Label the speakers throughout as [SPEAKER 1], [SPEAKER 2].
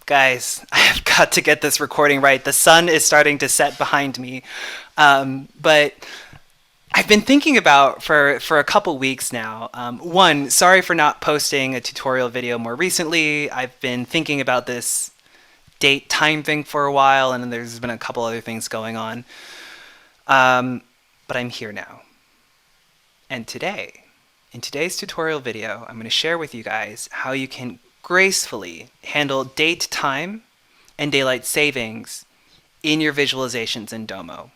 [SPEAKER 1] Guys, I have got to get this recording right. The sun is starting to set behind me. But I've been thinking about for a couple weeks now. One, sorry for not posting a tutorial video more recently. I've been thinking about this date time thing for a while, and then there's been a couple other things going on. But I'm here now. And today, in today's tutorial video, I'm going to share with you guys how you can gracefully handle date time and daylight savings in your visualizations in Domo.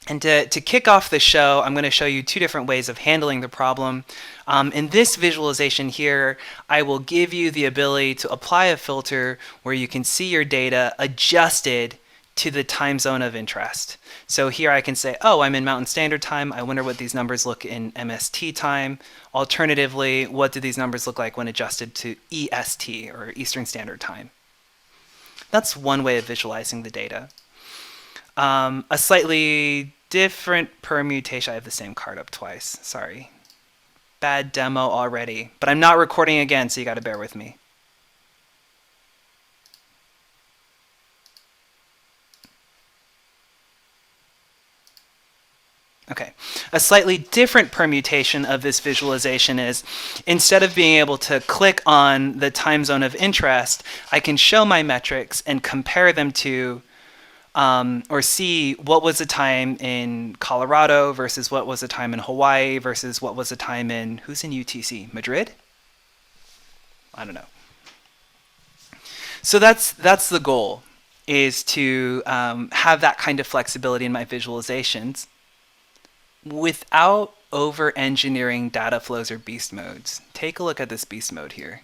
[SPEAKER 1] And to kick off the show, I'm going to show you two different ways of handling the problem. In this visualization here, I will give you the ability to apply a filter where you can see your data adjusted to the time zone of interest. So here I can say, oh, I'm in Mountain Standard Time. I wonder what these numbers look in MST time. Alternatively, what do these numbers look like when adjusted to EST, or Eastern Standard Time? That's one way of visualizing the data. A slightly different permutation. I have the same card up twice. Sorry. Bad demo already. But I'm not recording again, so you got to bear with me. Okay, a slightly different permutation of this visualization is, instead of being able to click on the time zone of interest, I can show my metrics and compare them to, or see what was the time in Colorado versus what was the time in Hawaii versus what was the time in, who's in UTC? Madrid? I don't know. So that's the goal, is to have that kind of flexibility in my visualizations without over-engineering data flows or beast modes. Take a look at this beast mode here.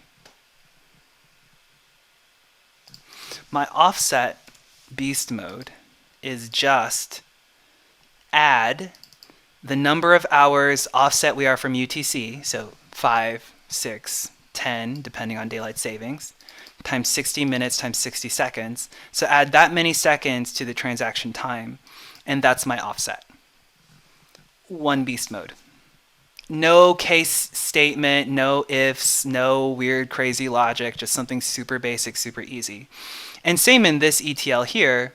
[SPEAKER 1] My offset beast mode is just add the number of hours offset we are from UTC, so 5, 6, 10, depending on daylight savings, times 60 minutes times 60 seconds. So add that many seconds to the transaction time, and that's my offset. One beast mode. No case statement, no ifs, no weird crazy logic, just something super basic, super easy. And same in this ETL here.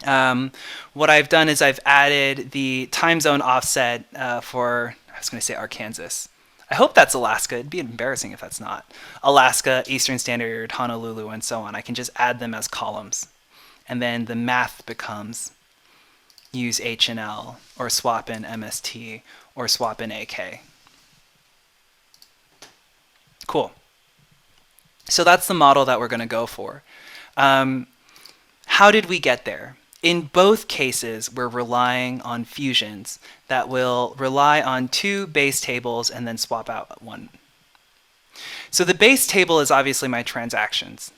[SPEAKER 1] What I've done is I've added the time zone offset for, I was going to say Arkansas. I hope that's Alaska. It'd be embarrassing if that's not. Alaska, Eastern Standard, Honolulu, and so on. I can just add them as columns. And then the math becomes use H&L, or swap in MST, or swap in AK. Cool. So that's the model that we're going to go for. How did we get there? In both cases, we're relying on fusions that will rely on two base tables and then swap out one. So the base table is obviously my transactions.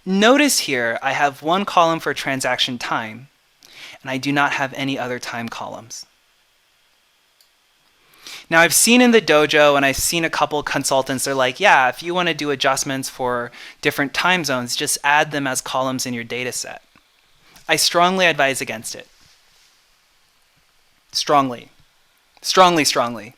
[SPEAKER 1] Notice here I have one column for transaction time, and I do not have any other time columns. Now I've seen in the dojo, and I've seen a couple consultants, they're like, yeah, if you want to do adjustments for different time zones, just add them as columns in your data set. I strongly advise against it. Strongly. Strongly, strongly.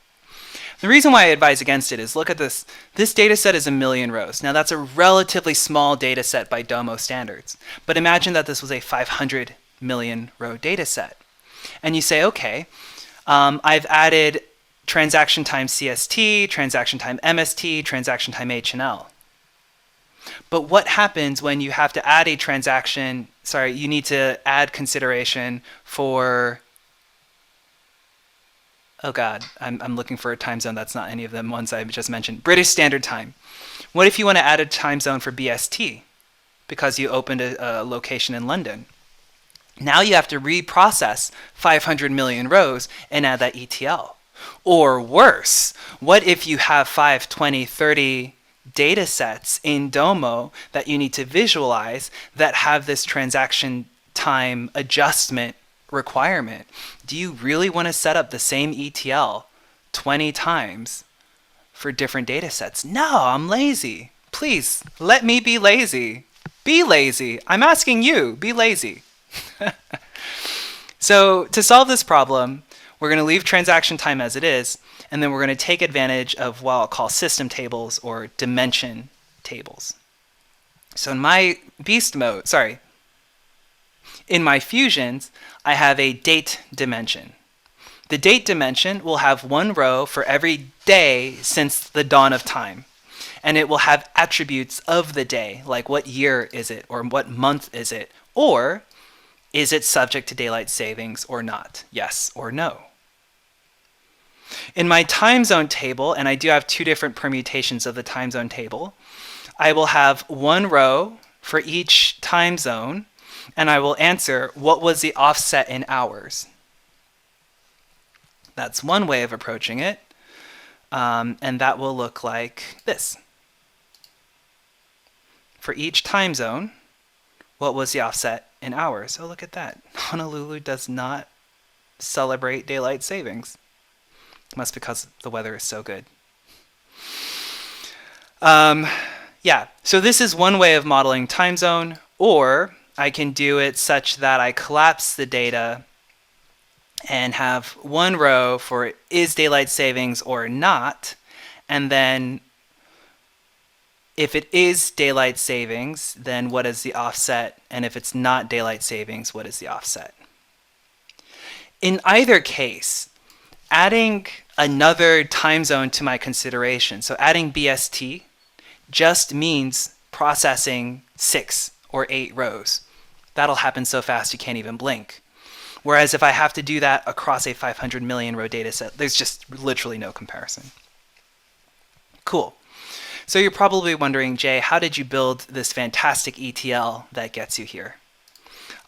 [SPEAKER 1] The reason why I advise against it is, look at this. This data set is 1 million rows. Now that's a relatively small data set by Domo standards. But imagine that this was a 500 million row data set. And you say, okay, I've added transaction time CST, transaction time MST, transaction time H&L. But what happens when you have to add a transaction, sorry, you need to add consideration for, oh God, I'm looking for a time zone that's not any of them ones I just mentioned. British Standard Time. What if you want to add a time zone for BST because you opened a location in London? Now you have to reprocess 500 million rows and add that ETL. Or worse, what if you have 5, 20, 30 data sets in Domo that you need to visualize that have this transaction time adjustment requirement? Do you really want to set up the same ETL 20 times for different data sets? No, I'm lazy. Please, let me be lazy. Be lazy. I'm asking you, be lazy. So to solve this problem, we're going to leave transaction time as it is, and then we're going to take advantage of what I'll call system tables or dimension tables. So in my in my fusions, I have a date dimension. The date dimension will have one row for every day since the dawn of time. And it will have attributes of the day, like what year is it, or what month is it, or is it subject to daylight savings or not, yes or no. In my time zone table, and I do have two different permutations of the time zone table, I will have one row for each time zone, and I will answer what was the offset in hours. That's one way of approaching it, and that will look like this. For each time zone, what was the offset in hours? Oh, look at that. Honolulu does not celebrate daylight savings. Must be because the weather is so good. Yeah, so this is one way of modeling time zone, or I can do it such that I collapse the data and have one row for is daylight savings or not, and then if it is daylight savings, then what is the offset? And if it's not daylight savings, what is the offset? In either case, adding another time zone to my consideration, so adding BST, just means processing 6 or 8 rows. That'll happen so fast you can't even blink. Whereas if I have to do that across a 500 million row data set, there's just literally no comparison. Cool. So you're probably wondering, Jay, how did you build this fantastic ETL that gets you here?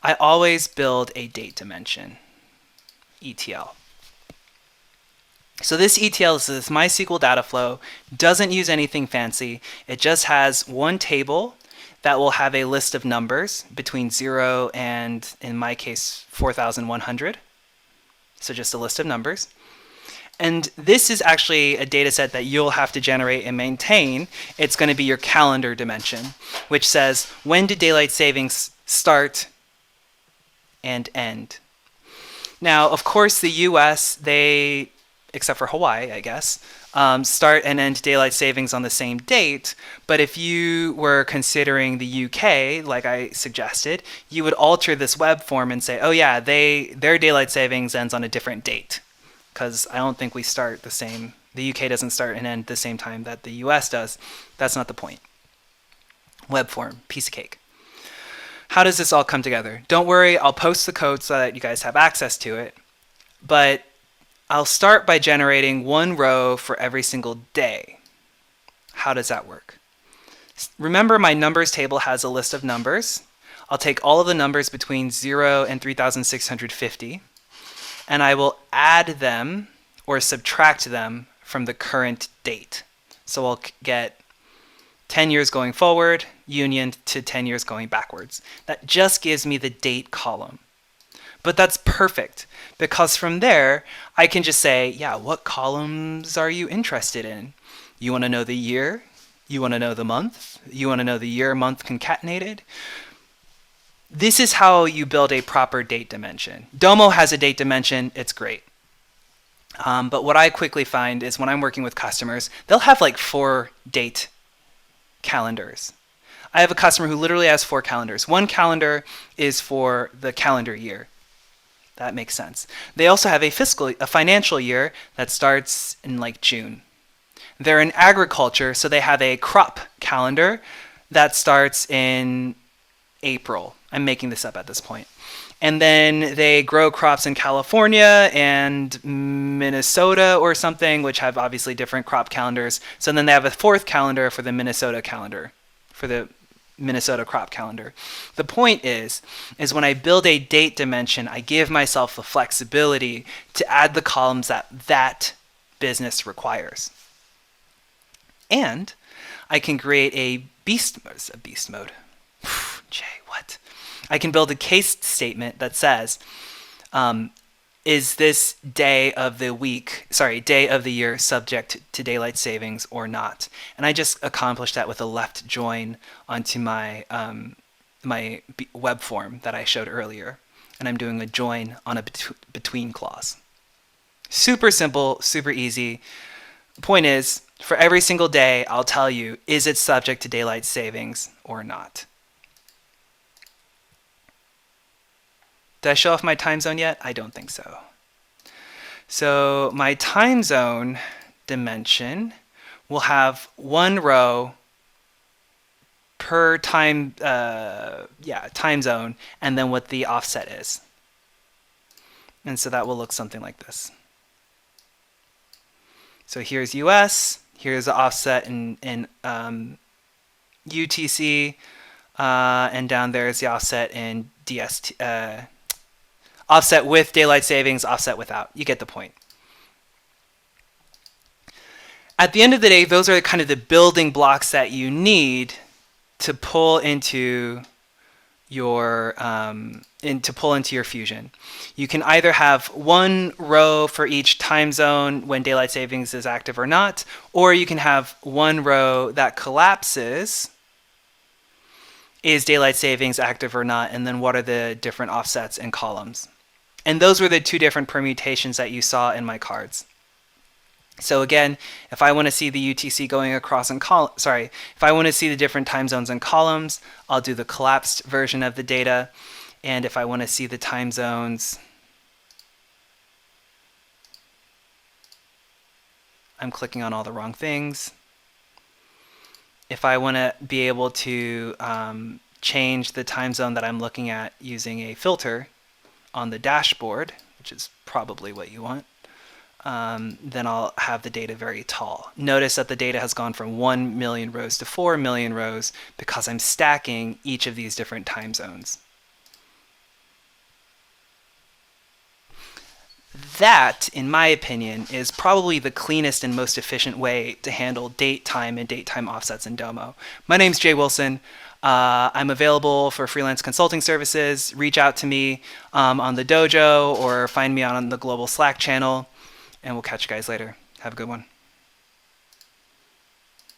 [SPEAKER 1] I always build a date dimension ETL. So this ETL is this MySQL data flow, doesn't use anything fancy. It just has one table that will have a list of numbers between 0 and, in my case, 4,100. So just a list of numbers. And this is actually a data set that you'll have to generate and maintain. It's going to be your calendar dimension, which says when did daylight savings start and end. Now, of course, the US, they, except for Hawaii, I guess, start and end daylight savings on the same date. But if you were considering the UK, like I suggested, you would alter this web form and say, oh yeah, their daylight savings ends on a different date. Because I don't think we start the same. The UK doesn't start and end the same time that the US does. That's not the point. Web form, piece of cake. How does this all come together? Don't worry, I'll post the code so that you guys have access to it. But I'll start by generating one row for every single day. How does that work? Remember, my numbers table has a list of numbers. I'll take all of the numbers between 0 and 3,650. And I will add them or subtract them from the current date. So I'll get 10 years going forward, union to 10 years going backwards. That just gives me the date column. But that's perfect, because from there, I can just say, yeah, what columns are you interested in? You want to know the year? You want to know the month? You want to know the year, month concatenated? This is how you build a proper date dimension. Domo has a date dimension. It's great. But what I quickly find is when I'm working with customers, they'll have like 4 date calendars. I have a customer who literally has 4 calendars. One calendar is for the calendar year. That makes sense. They also have a financial year that starts in like June. They're in agriculture, so they have a crop calendar that starts in April. I'm making this up at this point. And then they grow crops in California and Minnesota or something, which have obviously different crop calendars. So then they have a 4th calendar for the Minnesota calendar, for the Minnesota crop calendar. The point is when I build a date dimension, I give myself the flexibility to add the columns that business requires. And I can create a beast mode. Jay, what? I can build a case statement that says, is this day of the year subject to daylight savings or not? And I just accomplished that with a left join onto my my web form that I showed earlier. And I'm doing a join on a between clause. Super simple, super easy. The point is, For every single day, I'll tell you, is it subject to daylight savings or not? Did I show off my time zone yet? I don't think so. So my time zone dimension will have one row per time zone, and then what the offset is. And so that will look something like this. So here's US, here's the offset in UTC, and down there is the offset in DST, offset with daylight savings, offset without. You get the point. At the end of the day, those are kind of the building blocks that you need to pull into your fusion. You can either have one row for each time zone when daylight savings is active or not, or you can have one row that collapses, is daylight savings active or not, and then what are the different offsets and columns. And those were the two different permutations that you saw in my cards. So again, if I want to see the UTC going across in if I want to see the different time zones and columns, I'll do the collapsed version of the data. And if I want to see the time zones, I'm clicking on all the wrong things. If I want to be able to change the time zone that I'm looking at using a filter on the dashboard, which is probably what you want, then I'll have the data very tall. Notice that the data has gone from 1 million rows to 4 million rows because I'm stacking each of these different time zones. That, in my opinion, is probably the cleanest and most efficient way to handle date time and date time offsets in Domo. My name's Jay Wilson. I'm available for freelance consulting services. Reach out to me on the dojo or find me on the global Slack channel, and we'll catch you guys later. Have a good one.